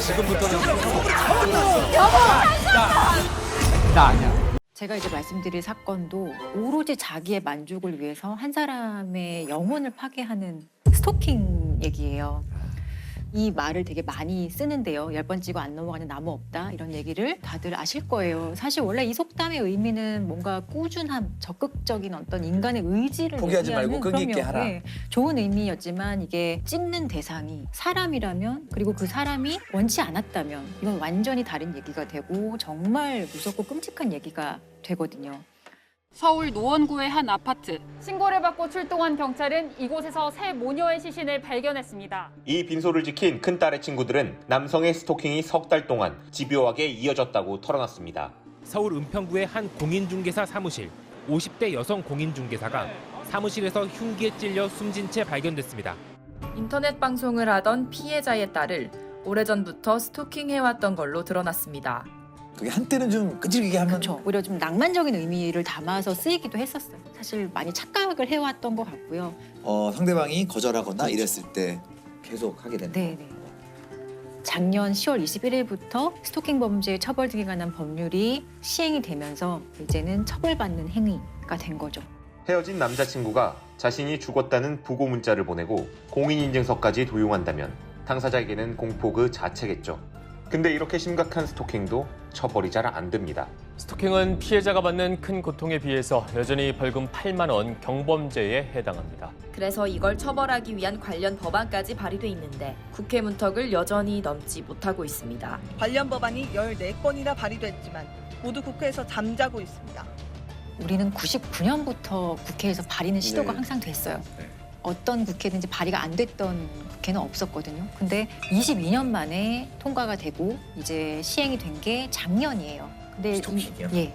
지금부터는 나 아니야. 제가 이제 말씀드릴 사건도 오로지 자기의 만족을 위해서 한 사람의 영혼을 파괴하는 스토킹 얘기예요. 이 말을 되게 많이 쓰는데요. 10번 찍어 안 넘어가는 나무 없다 이런 얘기를 다들 아실 거예요. 사실 원래 이 속담의 의미는 뭔가 꾸준함, 적극적인 어떤 인간의 의지를 포기하지 말고 얘기하는 끈기 있게 하라. 좋은 의미였지만 이게 찍는 대상이 사람이라면 그리고 그 사람이 원치 않았다면 이건 완전히 다른 얘기가 되고 정말 무섭고 끔찍한 얘기가 되거든요. 서울 노원구의 한 아파트. 신고를 받고 출동한 경찰은 이곳에서 새 모녀의 시신을 발견했습니다. 이 빈소를 지킨 큰딸의 친구들은 남성의 스토킹이 석 달 동안 집요하게 이어졌다고 털어놨습니다. 서울 은평구의 한 공인중개사 사무실. 50대 여성 공인중개사가 사무실에서 흉기에 찔려 숨진 채 발견됐습니다. 인터넷 방송을 하던 피해자의 딸을 오래전부터 스토킹해왔던 걸로 드러났습니다. 그게 한때는 좀 끈질기게 하면 그렇죠. 오히려 좀 낭만적인 의미를 담아서 쓰이기도 했었어요. 사실 많이 착각을 해왔던 것 같고요. 상대방이 거절하거나 이랬을 때 계속 하게 된다. 네네. 작년 10월 21일부터 스토킹 범죄 처벌 등에 관한 법률이 시행이 되면서 이제는 처벌받는 행위가 된 거죠. 헤어진 남자친구가 자신이 죽었다는 부고 문자를 보내고 공인인증서까지 도용한다면 당사자에게는 공포 그 자체겠죠. 근데 이렇게 심각한 스토킹도 처벌이 잘 안 됩니다. 스토킹은 피해자가 받는 큰 고통에 비해서 여전히 벌금 8만 원 경범죄에 해당합니다. 그래서 이걸 처벌하기 위한 관련 법안까지 발의돼 있는데 국회 문턱을 여전히 넘지 못하고 있습니다. 관련 법안이 14건이나 발의됐지만 모두 국회에서 잠자고 있습니다. 우리는 99년부터 국회에서 발의는 시도가 네. 항상 됐어요. 네. 어떤 국회든지 발의가 안 됐던 국회는 없었거든요. 근데 22년 만에 통과가 되고 이제 시행이 된 게 작년이에요. 근데 스토킹이요? 근데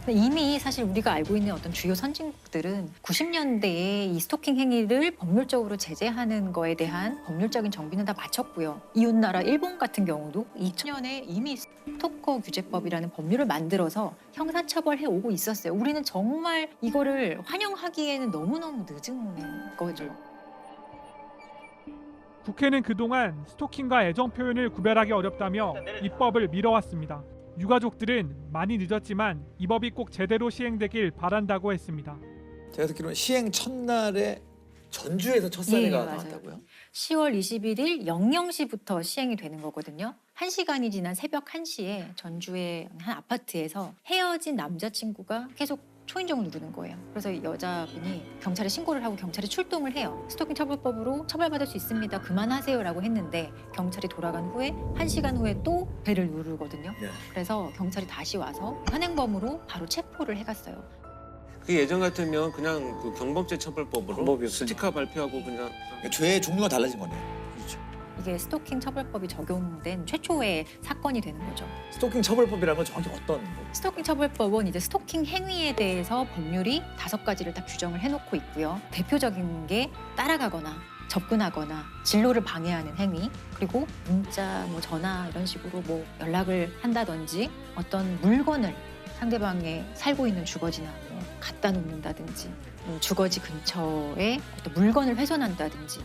이미 사실 우리가 알고 있는 어떤 주요 선진국들은 90년대에 이 스토킹 행위를 법률적으로 제재하는 거에 대한 법률적인 정비는 다 마쳤고요. 이웃나라 일본 같은 경우도 2000년에 이미 스토커 규제법이라는 법률을 만들어서 형사처벌해 오고 있었어요. 우리는 정말 이거를 환영하기에는 너무너무 늦은 거죠. 국회는 그동안 스토킹과 애정 표현을 구별하기 어렵다며 입법을 미뤄왔습니다. 유가족들은 많이 늦었지만 이 법이 꼭 제대로 시행되길 바란다고 했습니다. 제가 듣기로는 시행 첫날에 전주에서 첫 사례가 예, 맞아요. 나왔다고요? 10월 21일 00시부터 시행이 되는 거거든요. 1시간이 지난 새벽 1시에 전주의 한 아파트에서 헤어진 남자친구가 계속 초인종을 누르는 거예요. 그래서 여자분이 경찰에 신고를 하고 경찰이 출동을 해요. 스토킹 처벌법으로 처벌받을 수 있습니다. 그만하세요라고 했는데 경찰이 돌아간 후에 1시간 후에 또 벨을 누르거든요. 네. 그래서 경찰이 다시 와서 현행범으로 바로 체포를 해갔어요. 그 예전 같으면 그냥 그 경범죄 처벌법으로 방법이었으니까. 스티커 발표하고 그냥 그러니까 죄의 종류가 달라진 거네요. 그렇죠. 이게 스토킹 처벌법이 적용된 최초의 사건이 되는 거죠. 스토킹 처벌법이라는 건 정확히 어떤 거? 스토킹 처벌법은 이제 스토킹 행위에 대해서 법률이 5가지를 다 규정을 해놓고 있고요. 대표적인 게 따라가거나 접근하거나 진로를 방해하는 행위, 그리고 문자, 전화 이런 식으로 연락을 한다든지 어떤 물건을 상대방의 살고 있는 주거지나 갖다 놓는다든지 주거지 근처에 어떤 물건을 훼손한다든지.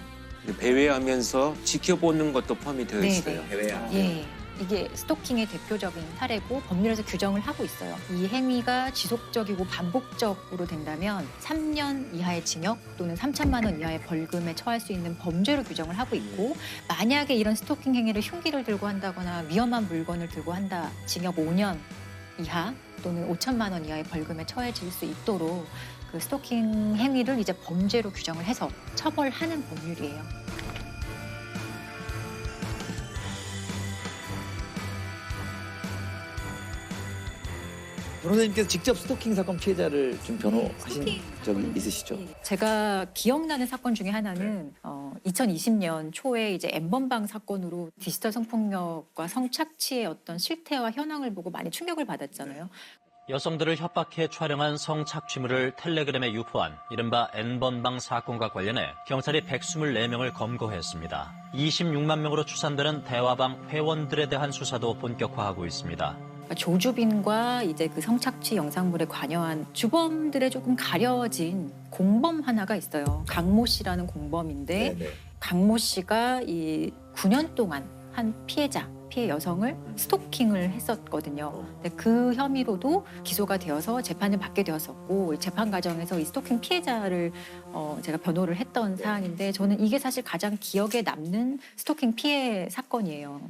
배회하면서 지켜보는 것도 포함이 되어 있어요. 해외야. 예, 이게 스토킹의 대표적인 사례고 법률에서 규정을 하고 있어요. 이 행위가 지속적이고 반복적으로 된다면 3년 이하의 징역 또는 3천만 원 이하의 벌금에 처할 수 있는 범죄로 규정을 하고 있고, 만약에 이런 스토킹 행위를 흉기를 들고 한다거나 위험한 물건을 들고 한다, 징역 5년 이하 또는 5천만 원 이하의 벌금에 처해질 수 있도록 그 스토킹 행위를 이제 범죄로 규정을 해서 처벌하는 법률이에요. 변호사님께서 직접 스토킹 사건 피해자를 좀 변호하신 스토킹 적이 사건. 있으시죠? 제가 기억나는 사건 중에 하나는 2020년 초에 이제 N번방 사건으로 디지털 성폭력과 성착취의 어떤 실태와 현황을 보고 많이 충격을 받았잖아요. 여성들을 협박해 촬영한 성착취물을 텔레그램에 유포한 이른바 N번방 사건과 관련해 경찰이 124명을 검거했습니다. 26만 명으로 추산되는 대화방 회원들에 대한 수사도 본격화하고 있습니다. 조주빈과 이제 그 성착취 영상물에 관여한 주범들의 조금 가려진 공범 하나가 있어요. 강모 씨라는 공범인데 네네. 강모 씨가 이 9년 동안 한 피해 여성을 스토킹을 했었거든요. 근데 그 혐의로도 기소가 되어서 재판을 받게 되었었고 재판 과정에서 이 스토킹 피해자를 제가 변호를 했던 사안인데 저는 이게 사실 가장 기억에 남는 스토킹 피해 사건이에요.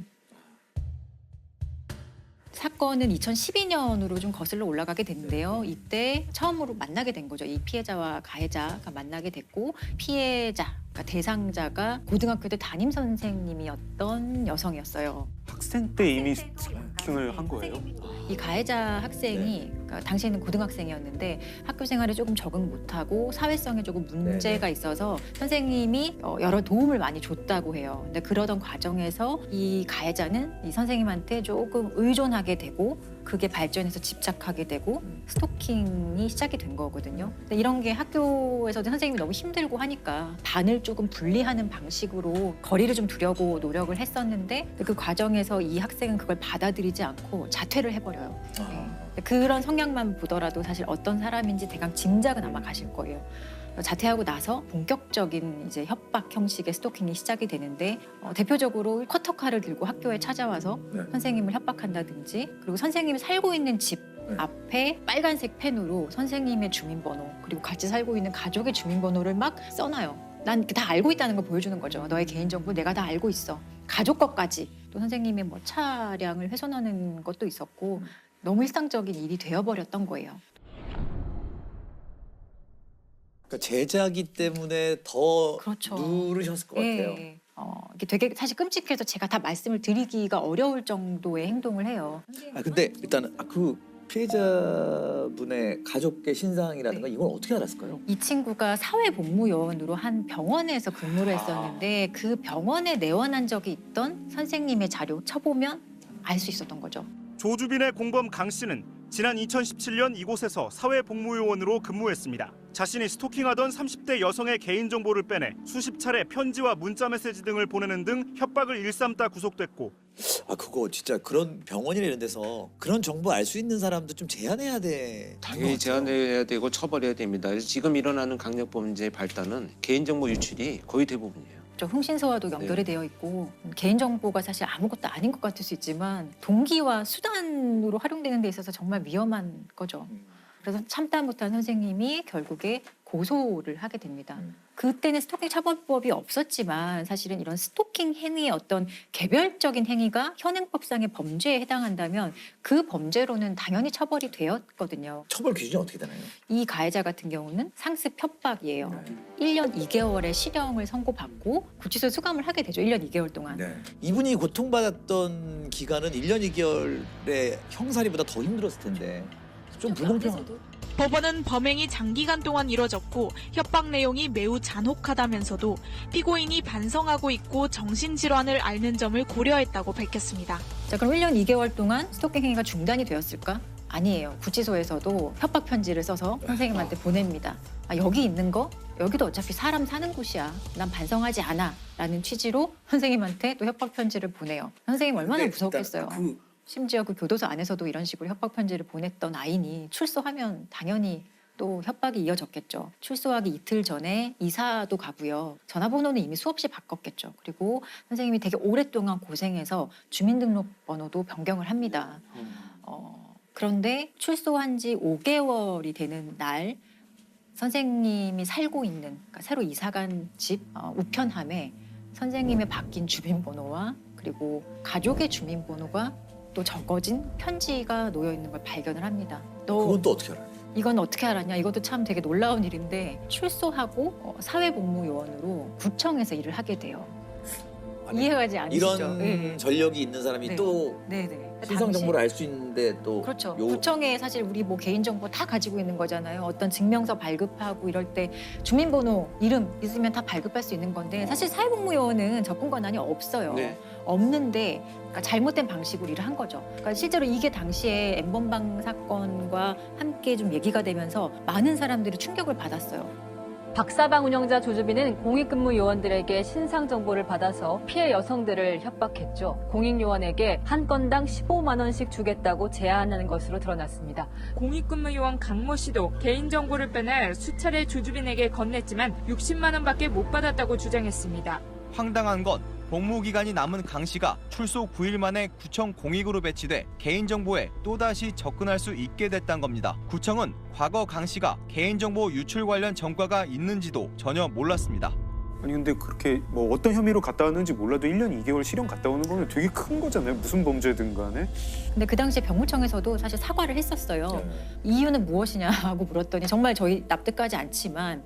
사건은 2012년으로 좀 거슬러 올라가게 됐는데요. 이때 처음으로 만나게 된 거죠. 이 피해자와 가해자가 만나게 됐고 피해자, 그러니까 대상자가 고등학교 때 담임 선생님이었던 여성이었어요. 학생 때 이미 스토킹을 한 거예요? 이 가해자 학생이 그러니까 당시에는 고등학생이었는데 학교 생활에 조금 적응 못하고 사회성에 조금 문제가 있어서 선생님이 여러 도움을 많이 줬다고 해요. 근데 그러던 과정에서 이 가해자는 이 선생님한테 조금 의존하게 되고 그게 발전해서 집착하게 되고 스토킹이 시작이 된 거거든요. 근데 이런 게 학교에서도 선생님이 너무 힘들고 하니까 반을 조금 분리하는 방식으로 거리를 좀 두려고 노력을 했었는데 그 과정에서 이 학생은 그걸 받아들이지 않고 자퇴를 해버려요. 네. 그런 성향만 보더라도 사실 어떤 사람인지 대강 짐작은 아마 가실 거예요. 자퇴하고 나서 본격적인 이제 협박 형식의 스토킹이 시작이 되는데 대표적으로 커터칼을 들고 학교에 찾아와서 선생님을 협박한다든지 그리고 선생님이 살고 있는 집 앞에 빨간색 펜으로 선생님의 주민번호 그리고 같이 살고 있는 가족의 주민번호를 막 써놔요. 난 다 알고 있다는 걸 보여주는 거죠. 너의 개인정보 내가 다 알고 있어. 가족 것까지. 또 선생님의 뭐 차량을 훼손하는 것도 있었고 너무 일상적인 일이 되어버렸던 거예요. 그러니까 제자기 때문에 더 그렇죠. 누르셨을 것 같아요. 네. 이게 되게 사실 끔찍해서 제가 다 말씀을 드리기가 어려울 정도의 행동을 해요. 근데 일단은 그 피해자분의 가족의 신상이라든가 이걸 어떻게 알았을까요? 이 친구가 사회복무요원으로 한 병원에서 근무를 했었는데 그 병원에 내원한 적이 있던 선생님의 자료 쳐보면 알 수 있었던 거죠. 조주빈의 공범 강 씨는 지난 2017년 이곳에서 사회복무요원으로 근무했습니다. 자신이 스토킹하던 30대 여성의 개인정보를 빼내 수십 차례 편지와 문자 메시지 등을 보내는 등 협박을 일삼다 구속됐고 그거 진짜 그런 병원이나 이런 데서 그런 정보 알 수 있는 사람도 좀 제한해야 돼. 당연히 제한해야 되고 처벌해야 됩니다. 그래서 지금 일어나는 강력범죄의 발단은 개인정보 유출이 거의 대부분이에요. 흥신소와도 연결이 되어 있고 개인정보가 사실 아무것도 아닌 것 같을 수 있지만 동기와 수단으로 활용되는 데 있어서 정말 위험한 거죠. 그래서 참다 못한 선생님이 결국에 고소를 하게 됩니다. 그때는 스토킹 처벌법이 없었지만 사실은 이런 스토킹 행위의 어떤 개별적인 행위가 현행법상의 범죄에 해당한다면 그 범죄로는 당연히 처벌이 되었거든요. 처벌 기준이 어떻게 되나요? 이 가해자 같은 경우는 상습 협박이에요. 1년 2개월의 실형을 선고받고 구치소 수감을 하게 되죠. 1년 2개월 동안. 이분이 고통받았던 기간은 1년 2개월의 형사리보다 더 힘들었을 텐데 좀 불공평하다. 법원은 범행이 장기간 동안 이뤄졌고 협박 내용이 매우 잔혹하다면서도 피고인이 반성하고 있고 정신질환을 앓는 점을 고려했다고 밝혔습니다. 자, 그럼 1년 2개월 동안 스토킹 행위가 중단이 되었을까? 아니에요. 구치소에서도 협박 편지를 써서 선생님한테 보냅니다. 여기 있는 거? 여기도 어차피 사람 사는 곳이야. 난 반성하지 않아. 라는 취지로 선생님한테 또 협박 편지를 보내요. 선생님 얼마나 무섭겠어요. 심지어 그 교도소 안에서도 이런 식으로 협박 편지를 보냈던 아이니 출소하면 당연히 또 협박이 이어졌겠죠. 출소하기 이틀 전에 이사도 가고요. 전화번호는 이미 수없이 바꿨겠죠. 그리고 선생님이 되게 오랫동안 고생해서 주민등록번호도 변경을 합니다. 그런데 출소한 지 5개월이 되는 날 선생님이 살고 있는 그러니까 새로 이사간 집 우편함에 선생님의 바뀐 주민번호와 그리고 가족의 주민번호가 또 적어진 편지가 놓여 있는 걸 발견을 합니다. 그건 또 어떻게 알아요? 이건 어떻게 알았냐? 이것도 참 되게 놀라운 일인데 출소하고 사회복무요원으로 구청에서 일을 하게 돼요. 이해가지 않으시죠? 이런 전력이 있는 사람이 또 신상 정보를 알 수 있는데 또 그렇죠. 구청에 사실 우리 뭐 개인정보 다 가지고 있는 거잖아요. 어떤 증명서 발급하고 이럴 때 주민번호, 이름 있으면 다 발급할 수 있는 건데 사실 사회복무요원은 접근 권한이 없어요. 없는데 그러니까 잘못된 방식으로 일을 한 거죠. 그러니까 실제로 이게 당시에 N번방 사건과 함께 좀 얘기가 되면서 많은 사람들이 충격을 받았어요. 박사방 운영자 조주빈은 공익근무 요원들에게 신상 정보를 받아서 피해 여성들을 협박했죠. 공익요원에게 한 건당 15만 원씩 주겠다고 제안하는 것으로 드러났습니다. 공익근무 요원 강모 씨도 개인정보를 빼내 수차례 조주빈에게 건넸지만 60만 원밖에 못 받았다고 주장했습니다. 황당한 건 복무 기간이 남은 강 씨가 출소 9일 만에 구청 공익으로 배치돼 개인정보에 또다시 접근할 수 있게 됐단 겁니다. 구청은 과거 강 씨가 개인정보 유출 관련 전과가 있는지도 전혀 몰랐습니다. 아니 근데 그렇게 뭐 어떤 혐의로 갔다 왔는지 몰라도 1년 2개월 실형 갔다 오는 거면 되게 큰 거잖아요. 무슨 범죄든 간에. 근데 그 당시에 병무청에서도 사실 사과를 했었어요. 이유는 무엇이냐고 물었더니 정말 저희 납득하지 않지만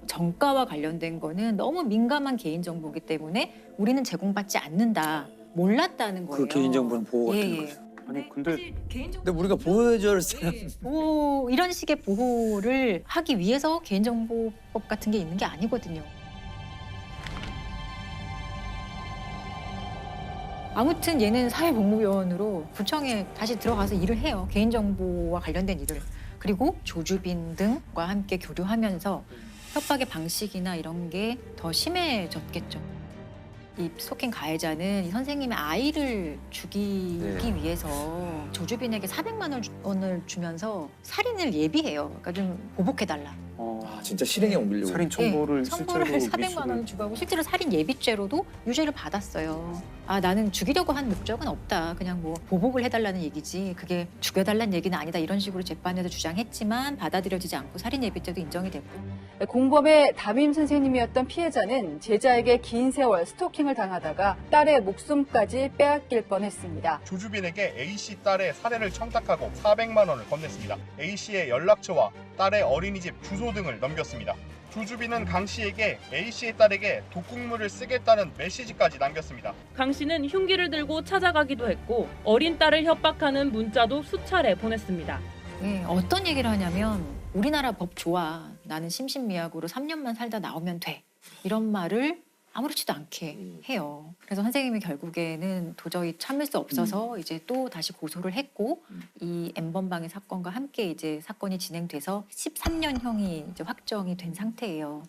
정가와 관련된 거는 너무 민감한 개인정보이기 때문에 우리는 제공받지 않는다. 몰랐다는 거예요. 그 개인정보는 보호가 되는 거죠. 아니 근데 우리가 보호해줄 사람 보호, 이런 식의 보호를 하기 위해서 개인정보법 같은 게 있는 게 아니거든요. 아무튼 얘는 사회복무요원으로 구청에 다시 들어가서 일을 해요. 개인정보와 관련된 일을. 그리고 조주빈 등과 함께 교류하면서 협박의 방식이나 이런 게 더 심해졌겠죠. 이 스토킹 가해자는 이 선생님의 아이를 죽이기 위해서 조주빈에게 400만 원을 주면서 살인을 예비해요. 그러니까 좀 보복해달라. 진짜 실행에 옮기려고. 살인 첨보를 첨부를 400만 원을 주고 실제로 살인 예비죄로도 유죄를 받았어요. 아 나는 죽이려고 한 목적은 없다. 그냥 뭐 보복을 해달라는 얘기지. 그게 죽여달라는 얘기는 아니다. 이런 식으로 재판에서 주장했지만 받아들여지지 않고 살인 예비죄도 인정이 됐고. 공범의 담임 선생님이었던 피해자는 제자에게 긴 세월 스토킹을 당하다가 딸의 목숨까지 빼앗길 뻔했습니다. 조주빈에게 A씨 딸의 살해를 청탁하고 400만 원을 건넸습니다. A씨의 연락처와 딸의 어린이집 주소 등을 넘겼습니다. 조주빈은 강 씨에게 A씨의 딸에게 독극물을 쓰겠다는 메시지까지 남겼습니다. 강 씨는 흉기를 들고 찾아가기도 했고 어린 딸을 협박하는 문자도 수차례 보냈습니다. 네, 어떤 얘기를 하냐면 우리나라 법 좋아. 나는 심신미약으로 3년만 살다 나오면 돼. 이런 말을 아무렇지도 않게 해요. 그래서 선생님이 결국에는 도저히 참을 수 없어서 이제 또 다시 고소를 했고 이 N번방의 사건과 함께 이제 사건이 진행돼서 13년형이 이제 확정이 된 상태예요.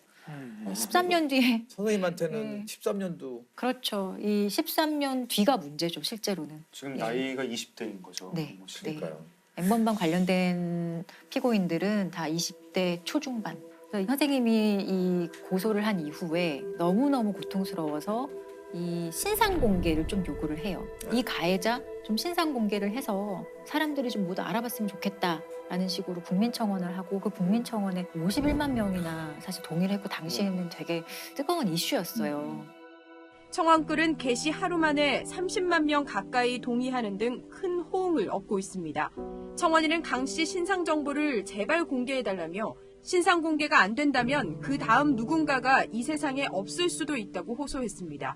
13년 뒤에 선생님한테는 13년도 그렇죠. 이 13년 뒤가 문제죠, 실제로는. 지금 나이가 20대인 거죠. 네. 그러니까요. N번방 관련된 피고인들은 다 20대 초중반. 그래서 선생님이 이 고소를 한 이후에 너무너무 고통스러워서 이 신상 공개를 좀 요구를 해요. 이 가해자 좀 신상 공개를 해서 사람들이 좀 모두 알아봤으면 좋겠다라는 식으로 국민청원을 하고 그 국민청원에 51만 명이나 사실 동의를 했고 당시에는 되게 뜨거운 이슈였어요. 청원글은 게시 하루 만에 30만 명 가까이 동의하는 등 큰 호응을 얻고 있습니다. 청원인은 강 씨 신상 정보를 제발 공개해달라며 신상 공개가 안 된다면 그 다음 누군가가 이 세상에 없을 수도 있다고 호소했습니다.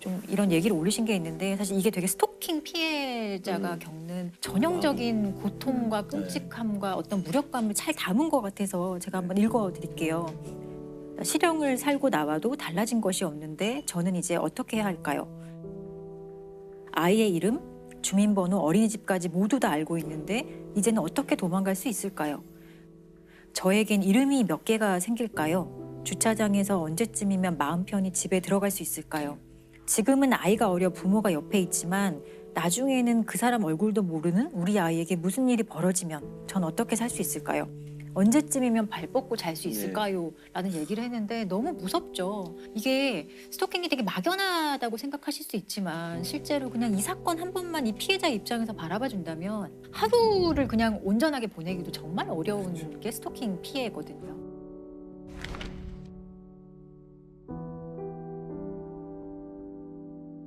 좀 이런 얘기를 올리신 게 있는데 사실 이게 되게 스토킹 피해자가 겪는 전형적인 고통과 끔찍함과 어떤 무력감을 잘 담은 것 같아서 제가 한번 읽어드릴게요. 실형을 살고 나와도 달라진 것이 없는데 저는 이제 어떻게 해야 할까요? 아이의 이름, 주민번호, 어린이집까지 모두 다 알고 있는데 이제는 어떻게 도망갈 수 있을까요? 저에겐 이름이 몇 개가 생길까요? 주차장에서 언제쯤이면 마음 편히 집에 들어갈 수 있을까요? 지금은 아이가 어려 부모가 옆에 있지만 나중에는 그 사람 얼굴도 모르는 우리 아이에게 무슨 일이 벌어지면 전 어떻게 살 수 있을까요? 언제쯤이면 발 뻗고 잘 수 있을까요? 라는 얘기를 했는데 너무 무섭죠. 이게 스토킹이 되게 막연하다고 생각하실 수 있지만 실제로 그냥 이 사건 한 번만 이 피해자 입장에서 바라봐 준다면 하루를 그냥 온전하게 보내기도 정말 어려운 게 스토킹 피해거든요.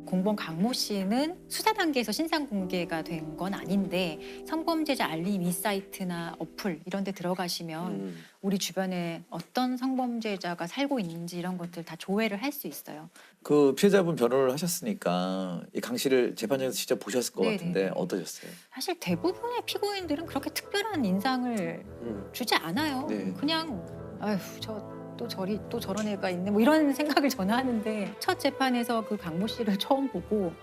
공범 강모 씨는 수사 단계에서 신상 공개가 된 건 아닌데 성범죄자 알림 이 사이트나 어플 이런 데 들어가시면 우리 주변에 어떤 성범죄자가 살고 있는지 이런 것들 다 조회를 할 수 있어요. 그 피해자분 변호를 하셨으니까 이 강 씨를 재판장에서 직접 보셨을 것 같은데 어떠셨어요? 사실 대부분의 피고인들은 그렇게 특별한 인상을 주지 않아요. 그냥 아휴 또 저런 애가 있네 뭐 이런 생각을 저는 하는데 첫 재판에서 그 강모 씨를 처음 보고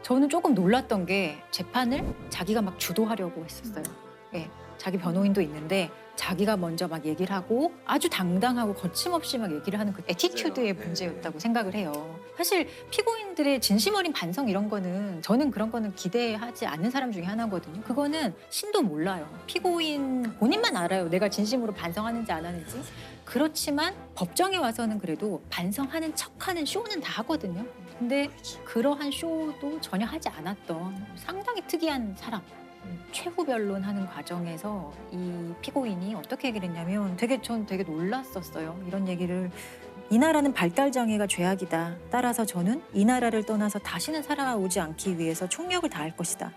저는 조금 놀랐던 게 재판을 자기가 막 주도하려고 했었어요. 예, 자기 변호인도 있는데 자기가 먼저 막 얘기를 하고 아주 당당하고 거침없이 막 얘기를 하는 그 애티튜드의 문제였다고 생각을 해요. 사실 피고인들의 진심 어린 반성 이런 거는 저는 그런 거는 기대하지 않는 사람 중에 하나거든요. 그거는 신도 몰라요. 피고인 본인만 알아요. 내가 진심으로 반성하는지 안 하는지. 그렇지만 법정에 와서는 그래도 반성하는 척하는 쇼는 다 하거든요. 근데 그러한 쇼도 전혀 하지 않았던 상당히 특이한 사람. 최후 변론하는 과정에서 이 피고인이 어떻게 얘기를 했냐면 전 되게 놀랐었어요. 이런 얘기를 이 나라는 발달 장애가 죄악이다. 따라서 저는 이 나라를 떠나서 다시는 살아오지 않기 위해서 총력을 다할 것이다.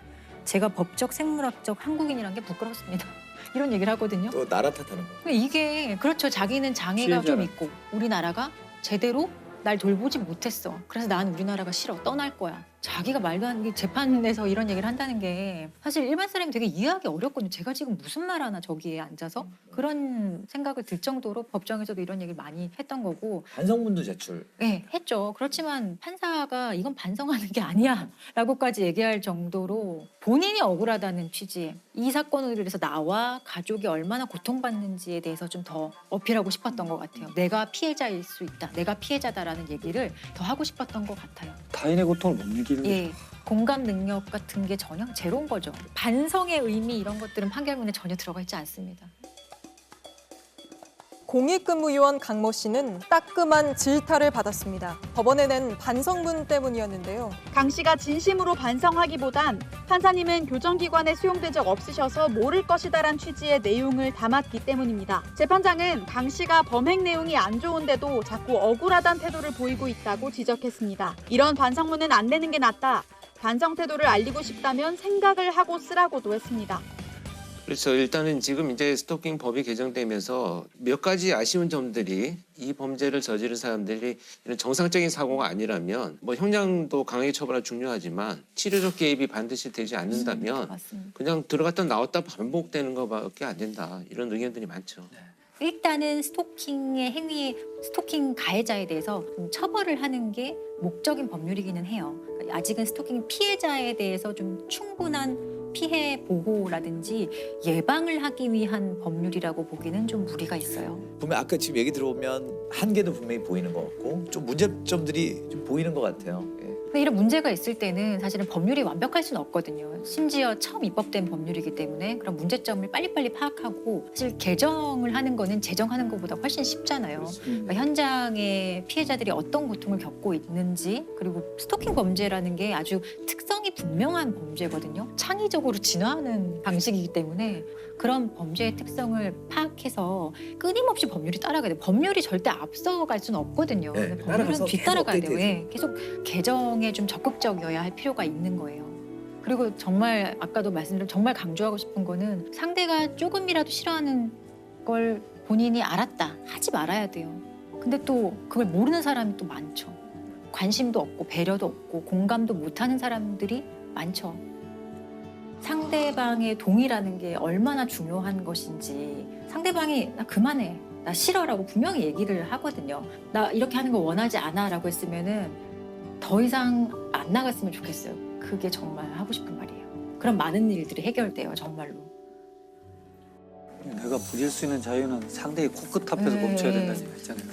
제가 법적, 생물학적 한국인이란 게 부끄럽습니다. 이런 얘기를 하거든요. 또 나라 탓하는 거. 이게 그렇죠. 자기는 장애가 좀 피해자는. 있고 우리나라가 제대로 날 돌보지 못했어. 그래서 난 우리나라가 싫어. 떠날 거야. 자기가 말도 안 되게 재판에서 이런 얘기를 한다는 게 사실 일반 사람이 되게 이해하기 어렵거든요. 제가 지금 무슨 말 하나 저기에 앉아서 그런 생각을 들 정도로 법정에서도 이런 얘기를 많이 했던 거고. 반성문도 제출. 네, 했죠. 그렇지만 판사가 이건 반성하는 게 아니야 라고까지 얘기할 정도로 본인이 억울하다는 취지에 이 사건으로 인해서 나와 가족이 얼마나 고통받는지에 대해서 좀 더 어필하고 싶었던 것 같아요. 내가 피해자일 수 있다. 내가 피해자다라는 얘기를 더 하고 싶었던 것 같아요. 타인의 고통을 못 느끼는 예, 공감 능력 같은 게 전혀 제로인 거죠. 반성의 의미 이런 것들은 판결문에 전혀 들어가 있지 않습니다. 공익근무요원 강모 씨는 따끔한 질타를 받았습니다. 법원에 낸 반성문 때문이었는데요. 강 씨가 진심으로 반성하기보단 판사님은 교정기관에 수용된 적 없으셔서 모를 것이다란 취지의 내용을 담았기 때문입니다. 재판장은 강 씨가 범행 내용이 안 좋은데도 자꾸 억울하다는 태도를 보이고 있다고 지적했습니다. 이런 반성문은 안 내는 게 낫다. 반성 태도를 알리고 싶다면 생각을 하고 쓰라고도 했습니다. 그렇죠. 일단은 지금 이제 스토킹 법이 개정되면서 몇 가지 아쉬운 점들이 이 범죄를 저지른 사람들이 이런 정상적인 사고가 아니라면 뭐 형량도 강하게 처벌하기 중요하지만 치료적 개입이 반드시 되지 않는다면 그냥 들어갔다 나왔다 반복되는 것밖에 안 된다. 이런 의견들이 많죠. 일단은 스토킹의 행위, 스토킹 가해자에 대해서 좀 처벌을 하는 게 목적인 법률이기는 해요. 아직은 스토킹 피해자에 대해서 좀 충분한 피해 보호라든지 예방을 하기 위한 법률이라고 보기는 좀 무리가 있어요. 보면 아까 지금 얘기 들어보면 한계도 분명히 보이는 것 같고 좀 문제점들이 좀 보이는 것 같아요. 예. 근데 이런 문제가 있을 때는 사실은 법률이 완벽할 수는 없거든요. 심지어 처음 입법된 법률이기 때문에 그런 문제점을 빨리빨리 파악하고 사실 개정을 하는 거는 제정하는 것보다 훨씬 쉽잖아요. 그러니까 현장의 피해자들이 어떤 고통을 겪고 있는지 그리고 스토킹 범죄라는 게 아주 특성이 분명한 범죄거든요. 창의적으로 진화하는 방식이기 때문에 그런 범죄의 특성을 파악해서 끊임없이 법률이 따라가야 돼요. 법률이 절대 앞서갈 수는 없거든요. 네, 법률은 뒤따라가야 돼요. 계속 예, 계속 개정에 좀 적극적이어야 할 필요가 있는 거예요. 그리고 정말 아까도 말씀드린 정말 강조하고 싶은 거는 상대가 조금이라도 싫어하는 걸 본인이 알았다. 하지 말아야 돼요. 근데 또 그걸 모르는 사람이 또 많죠. 관심도 없고 배려도 없고 공감도 못하는 사람들이 많죠. 상대방의 동의라는 게 얼마나 중요한 것인지 상대방이 나 그만해, 나 싫어라고 분명히 얘기를 하거든요. 나 이렇게 하는 거 원하지 않아 라고 했으면은 더 이상 안 나갔으면 좋겠어요. 그게 정말 하고 싶은 말이에요. 그럼 많은 일들이 해결돼요, 정말로. 내가 부릴 수 있는 자유는 상대의 코끝 앞에서 멈춰야 된다는 얘기 있잖아요.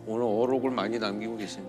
오늘 어록을 많이 남기고 계시네.